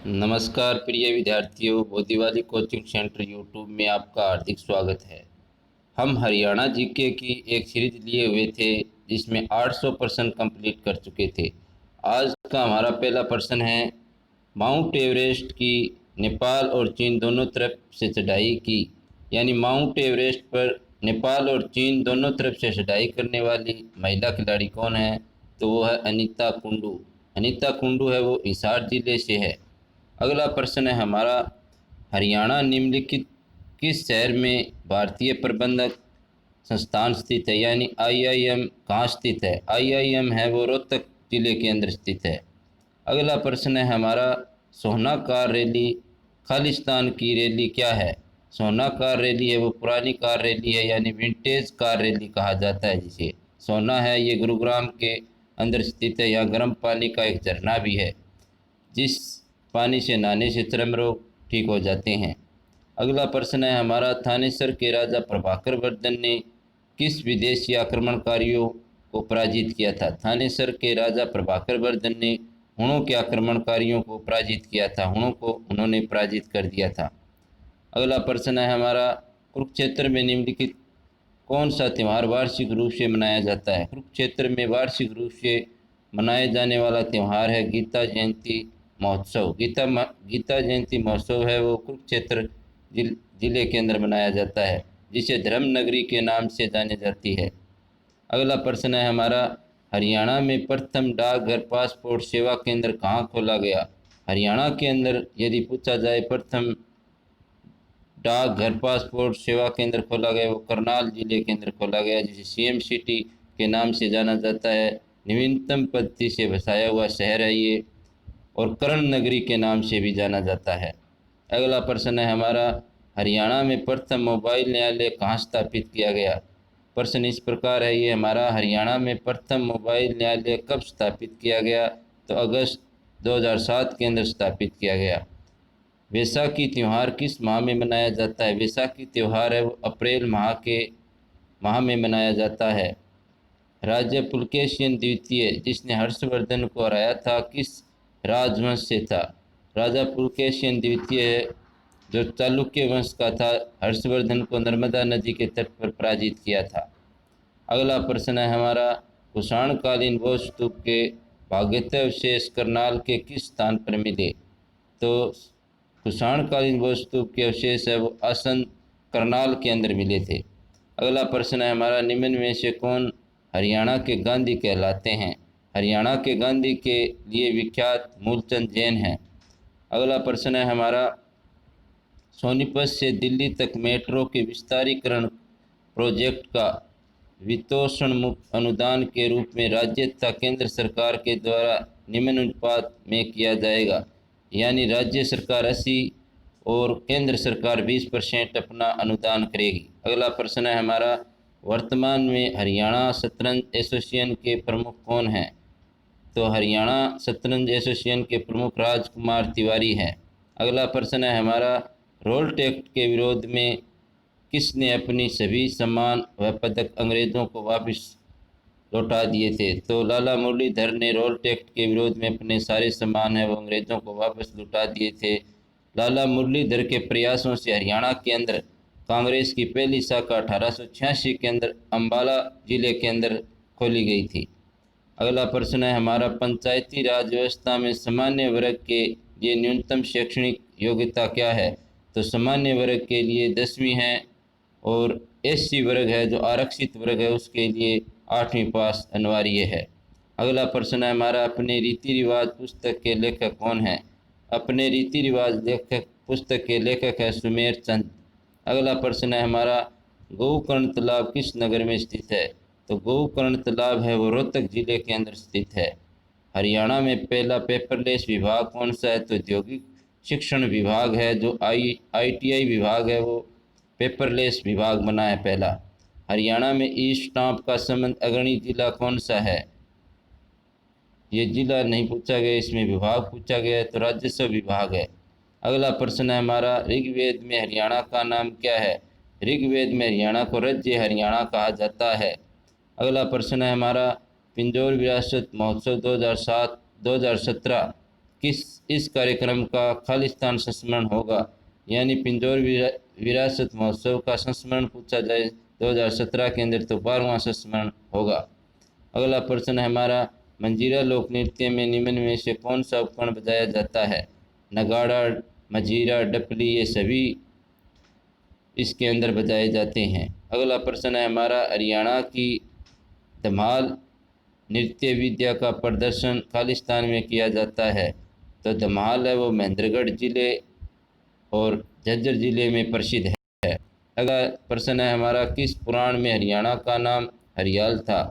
नमस्कार प्रिय विद्यार्थियों, बोदीवाली कोचिंग सेंटर यूट्यूब में आपका हार्दिक स्वागत है। हम हरियाणा जीके की एक सीरीज लिए हुए थे जिसमें 800 प्रश्न कंप्लीट कर चुके थे। आज का हमारा पहला प्रश्न है, माउंट एवरेस्ट की नेपाल और चीन दोनों तरफ से चढ़ाई की, यानी माउंट एवरेस्ट पर नेपाल और चीन दोनों तरफ से चढ़ाई करने वाली महिला खिलाड़ी कौन है? तो वो है अनीता कुंडू। अनीता कुंडू है वो हिसार जिले से है। अगला प्रश्न है हमारा, हरियाणा निम्नलिखित किस शहर में भारतीय प्रबंधक संस्थान स्थित है, यानी आईआईएम कहाँ स्थित है? आईआईएम है वो रोहतक जिले के अंदर स्थित है। अगला प्रश्न है हमारा, सोहना कार रैली खालिस्तान की रैली क्या है? सोहना कार रैली है वो पुरानी कार रैली है, यानी विंटेज कार रैली कहा जाता है जिसे। सोहना है ये गुरुग्राम के अंदर स्थित है। यहाँ गर्म पानी का एक झरना भी है जिस पानी से नहाने से चर्म रोग ठीक हो जाते हैं। अगला प्रश्न है हमारा, थानेसर के राजा प्रभाकर वर्धन ने किस विदेशी आक्रमणकारियों को पराजित किया था? थानेसर के राजा प्रभाकर वर्धन ने हुणों के आक्रमणकारियों को पराजित किया था। हुणों को उन्होंने पराजित कर दिया था। अगला प्रश्न है हमारा, कुरुक्षेत्र में निम्नलिखित कौन सा त्यौहार वार्षिक रूप से मनाया जाता है? कुरुक्षेत्र में वार्षिक रूप से मनाए जाने वाला त्यौहार है गीता जयंती महोत्सव। गीता जयंती महोत्सव है वो कुरुक्षेत्र जिले के अंदर मनाया जाता है, जिसे धर्म नगरी के नाम से जानी जाती है। अगला प्रश्न है हमारा, हरियाणा में प्रथम डाकघर पासपोर्ट सेवा केंद्र कहाँ खोला गया? हरियाणा के अंदर यदि पूछा जाए प्रथम डाकघर पासपोर्ट सेवा केंद्र खोला गया वो करनाल जिले के अंदर खोला गया, जिसे सीएम सिटी के नाम से जाना जाता है। नवीनतम पद्धति से बसाया हुआ शहर है ये, और कर्ण नगरी के नाम से भी जाना जाता है। अगला प्रश्न है हमारा, हरियाणा में प्रथम मोबाइल न्यायालय कहाँ स्थापित किया गया? प्रश्न इस प्रकार है ये हमारा, हरियाणा में प्रथम मोबाइल न्यायालय कब स्थापित किया गया? तो अगस्त 2007 के अंदर स्थापित किया गया। वैसाखी त्यौहार किस माह में मनाया जाता है? वैसाखी त्यौहार है वो अप्रैल माह में मनाया जाता है। राजा पुलकेशिन द्वितीय जिसने हर्षवर्धन को हराया था किस राजवंश से था? राजा पुलकेशिन द्वितीय जो चालुक्य वंश का था, हर्षवर्धन को नर्मदा नदी के तट पर पराजित किया था। अगला प्रश्न है हमारा, कुषाणकालीन बौद्ध स्तूप के भाग्यतः अवशेष करनाल के किस स्थान पर मिले? तो कुषाणकालीन बौद्ध स्तूप के अवशेष है वो आसन करनाल के अंदर मिले थे। अगला प्रश्न है हमारा, निम्न में से कौन हरियाणा के गांधी कहलाते हैं? हरियाणा के गांधी के लिए विख्यात मूलचंद जैन हैं। अगला प्रश्न है हमारा, सोनीपत से दिल्ली तक मेट्रो के विस्तारीकरण प्रोजेक्ट का वित्तपोषण मुक्त अनुदान के रूप में राज्य तथा केंद्र सरकार के द्वारा निम्न अनुपात में किया जाएगा, यानी राज्य सरकार 80 और केंद्र सरकार 20% अपना अनुदान करेगी। अगला प्रश्न है हमारा, वर्तमान में हरियाणा शतरंज एसोसिएशन के प्रमुख कौन हैं? तो हरियाणा शतरंज एसोसिएशन के प्रमुख राजकुमार तिवारी हैं। अगला प्रश्न है हमारा, रोल टैक्स के विरोध में किसने अपनी सभी सम्मान व पदक अंग्रेज़ों को वापस लौटा दिए थे? तो लाला मुरलीधर ने रोल टैक्स के विरोध में अपने सारे सम्मान है वो अंग्रेज़ों को वापस लौटा दिए थे। लाला मुरलीधर के प्रयासों से हरियाणा के अंदर कांग्रेस की पहली शाखा 1886 के अंदर अम्बाला जिले के अंदर खोली गई थी। अगला प्रश्न है हमारा, पंचायती राज व्यवस्था में सामान्य वर्ग के लिए न्यूनतम शैक्षणिक योग्यता क्या है? तो सामान्य वर्ग के लिए 10वीं है, और एससी वर्ग है जो आरक्षित वर्ग है उसके लिए 8वीं पास अनिवार्य है। अगला प्रश्न है हमारा, अपने रीति रिवाज पुस्तक के लेखक कौन हैं? अपने रीति रिवाज लेखक पुस्तक के लेखक है सुमेर चंद। अगला प्रश्न है हमारा, गोकर्ण तालाब किस नगर में स्थित है? तो गोकर्ण तालाब है वो रोहतक जिले के अंदर स्थित है। हरियाणा में पहला पेपरलेस विभाग कौन सा है? तो औद्योगिक शिक्षण विभाग है। जो आईटीआई विभाग है वो पेपरलेस विभाग बना है पहला। हरियाणा में ई स्टाम्प का संबंध अग्रणी जिला कौन सा है? ये जिला नहीं पूछा गया, इसमें विभाग पूछा गया है, तो राजस्व विभाग है। अगला प्रश्न है हमारा, ऋग्वेद में हरियाणा का नाम क्या है? ऋग्वेद में हरियाणा को राज्य हरियाणा कहा जाता है। अगला प्रश्न है हमारा, पिंजौर विरासत महोत्सव 2017 किस इस कार्यक्रम का खालिस्तान संस्मरण होगा, यानी पिंजौर विरासत महोत्सव का संस्मरण पूछा जाए 2017 के अंदर तो 12वां संस्मरण होगा। अगला प्रश्न है हमारा, मंजीरा लोक नृत्य में निम्न में से कौन सा उपकरण बजाया जाता है? नगाड़ा, मंजीरा, डपली, ये सभी इसके अंदर बजाए जाते हैं। अगला प्रश्न है हमारा, हरियाणा की धमाल नृत्य विद्या का प्रदर्शन खालिस्तान में किया जाता है, तो धमाल है वो महेंद्रगढ़ जिले और झज्जर जिले में प्रसिद्ध है। अगला प्रश्न है हमारा, किस पुराण में हरियाणा का नाम हरियाल था?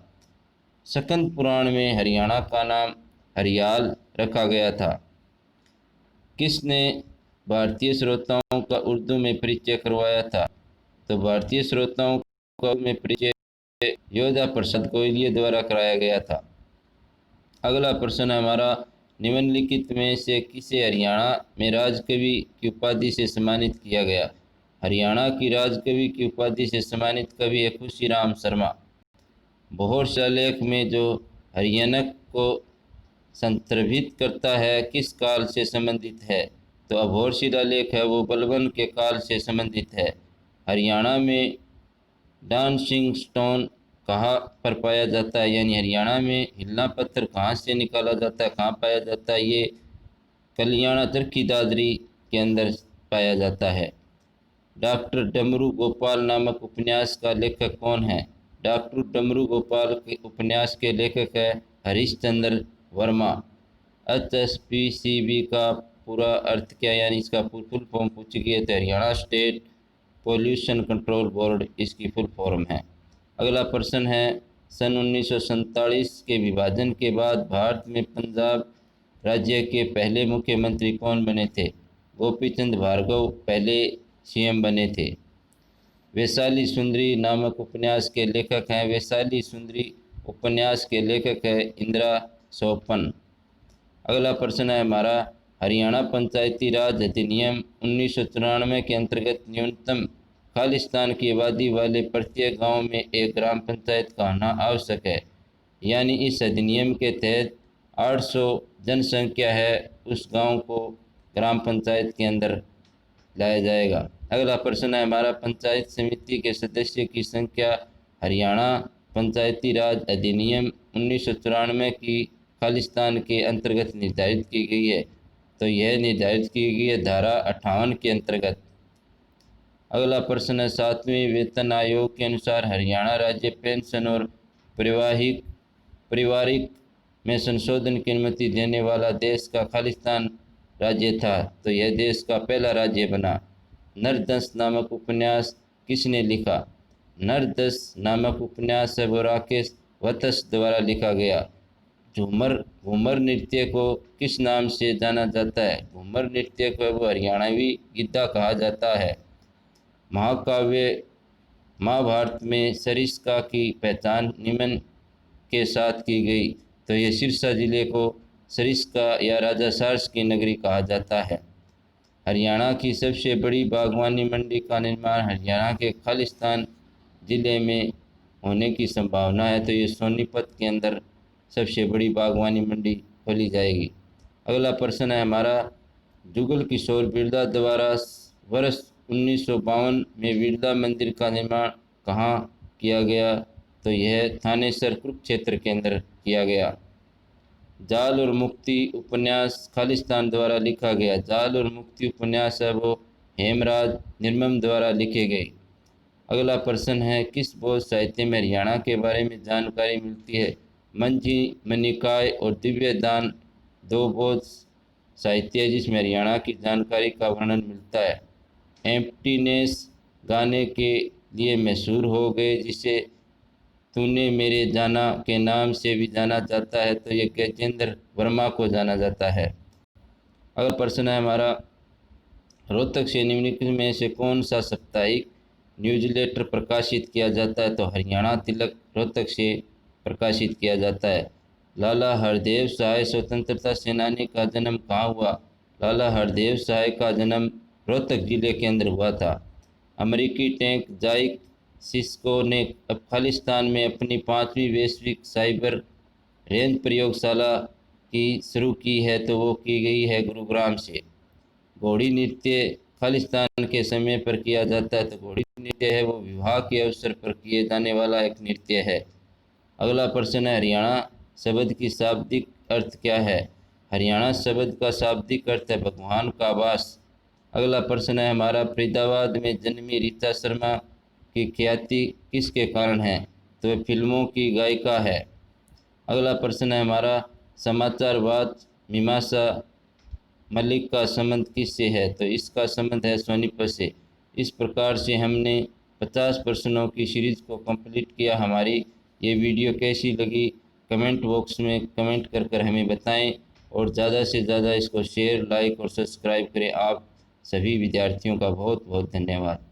स्कंद पुराण में हरियाणा का नाम हरियाल रखा गया था। किसने भारतीय श्रोताओं का उर्दू में परिचय करवाया था? तो भारतीय श्रोताओं का में परिचय योद्धा प्रसाद कोयलिया द्वारा कराया गया था। अगला प्रश्न है हमारा, निम्नलिखित में से किसे हरियाणा में राजकवि की उपाधि से सम्मानित किया गया? हरियाणा की राजकवि की उपाधि से सम्मानित कवि है खुशीराम शर्मा। बहुत सा लेख में जो हरियाणक को संदर्भित करता है किस काल से संबंधित है? तो अभोर शिलालेख है वो बलबन के काल से संबंधित है। हरियाणा में डांसिंग स्टोन कहाँ पर पाया जाता है, यानी हरियाणा में हिलना पत्थर कहाँ से निकाला जाता है, कहाँ पाया जाता है? ये कल्याणा चरखी दादरी के अंदर पाया जाता है। डॉक्टर डमरू गोपाल नामक उपन्यास का लेखक कौन है? डॉक्टर डमरू गोपाल के उपन्यास के लेखक है हरीशचंद्र वर्मा। HSPCB का पूरा अर्थ क्या, यानी इसका फुल फॉर्म पूछी गई है तो Haryana state pollution control board इसकी फुल फॉर्म है। अगला प्रश्न है, सन 1947 के विभाजन के बाद भारत में पंजाब राज्य के पहले मुख्यमंत्री कौन बने थे? गोपीचंद भार्गव पहले CM बने थे। वैशाली सुंदरी नामक उपन्यास के लेखक हैं, वैशाली सुंदरी उपन्यास के लेखक है इंदिरा सोपन। अगला प्रश्न है हमारा, हरियाणा पंचायती राज अधिनियम 1994 के अंतर्गत न्यूनतम खालिस्तान की आबादी वाले प्रत्येक गांव में एक ग्राम पंचायत का होना आवश्यक है, यानी इस अधिनियम के तहत 800 जनसंख्या है उस गांव को ग्राम पंचायत के अंदर लाया जाएगा। अगला प्रश्न है हमारा, पंचायत समिति के सदस्य की संख्या हरियाणा पंचायती राज अधिनियम 1994 की खालिस्तान के अंतर्गत निर्धारित की गई है, तो यह निर्धारित की गई है धारा 58 के अंतर्गत। अगला प्रश्न है, 7वें वेतन आयोग के अनुसार हरियाणा राज्य पेंशन और पारिवारिक में संशोधन की अनुमति देने वाला देश का खालिस्तान राज्य था, तो यह देश का पहला राज्य बना। नरदंश नामक उपन्यास किसने लिखा? नरदंश नामक उपन्यास है वो राकेश वत्स द्वारा लिखा गया। घूमर नृत्य को किस नाम से जाना जाता है? घूमर नृत्य को वो हरियाणवी गिद्धा कहा जाता है। महाकाव्य महाभारत में सरिस्का की पहचान निम्न के साथ की गई, तो ये सिरसा जिले को सरिस्का या राजा सार्स की नगरी कहा जाता है। हरियाणा की सबसे बड़ी बागवानी मंडी का निर्माण हरियाणा के खालिस्तान जिले में होने की संभावना है, तो ये सोनीपत के अंदर सबसे बड़ी बागवानी मंडी खोली जाएगी। अगला प्रश्न है हमारा, जुगल किशोर बिरला द्वारा वर्ष 1952 में बिरला मंदिर का निर्माण कहाँ किया गया? तो यह थानेसर कुरुक्षेत्र के अंदर किया गया। जाल और मुक्ति उपन्यास खालिस्तान द्वारा लिखा गया। जाल और मुक्ति उपन्यास है वो हेमराज निर्मम द्वारा लिखे गए। अगला प्रश्न है, किस बौद्ध साहित्य में हरियाणा के बारे में जानकारी मिलती है? मंजी मनिकाय और दिव्य दान दो बौद्ध साहित्य है जिसमें हरियाणा की जानकारी का वर्णन मिलता है। एम्प्टीनेस गाने के लिए मशहूर हो गए जिसे तूने मेरे जाना के नाम से भी जाना जाता है, तो ये गजेंद्र वर्मा को जाना जाता है। अगला प्रश्न है हमारा, रोहतक से निम्नलिखित में से कौन सा साप्ताहिक न्यूज़लेटर प्रकाशित किया जाता है? तो हरियाणा तिलक रोहतक से प्रकाशित किया जाता है। लाला हरदेव सहाय स्वतंत्रता सेनानी का जन्म कहाँ हुआ? लाला हरदेव सहाय का जन्म रोहतक जिले के अंदर हुआ था। अमेरिकी टैंक जाइक सिस्को ने अफगानिस्तान में अपनी 5वीं वैश्विक साइबर रेंज प्रयोगशाला की शुरू की है तो वो की गई है गुरुग्राम से। घोड़ी नृत्य खालिस्तान के समय पर किया जाता है, तो घोड़ी नृत्य है वो विवाह के अवसर पर किए जाने वाला एक नृत्य है। अगला प्रश्न है, हरियाणा शब्द की शाब्दिक अर्थ क्या है? हरियाणा शब्द का शाब्दिक अर्थ है भगवान का वास। अगला प्रश्न है, हमारा फरीदाबाद में जन्मी रीता शर्मा की ख्याति किसके कारण है? तो वह फिल्मों की गायिका है। अगला प्रश्न है हमारा, समाचारवाद मीमांसा मलिक का संबंध किससे है? तो इसका संबंध है सोनीपत से। इस प्रकार से हमने 50 प्रश्नों की सीरीज को कंप्लीट किया। हमारी ये वीडियो कैसी लगी कमेंट बॉक्स में कमेंट कर कर हमें बताएं और ज़्यादा से ज़्यादा इसको शेयर, लाइक और सब्सक्राइब करें। आप सभी विद्यार्थियों का बहुत बहुत धन्यवाद।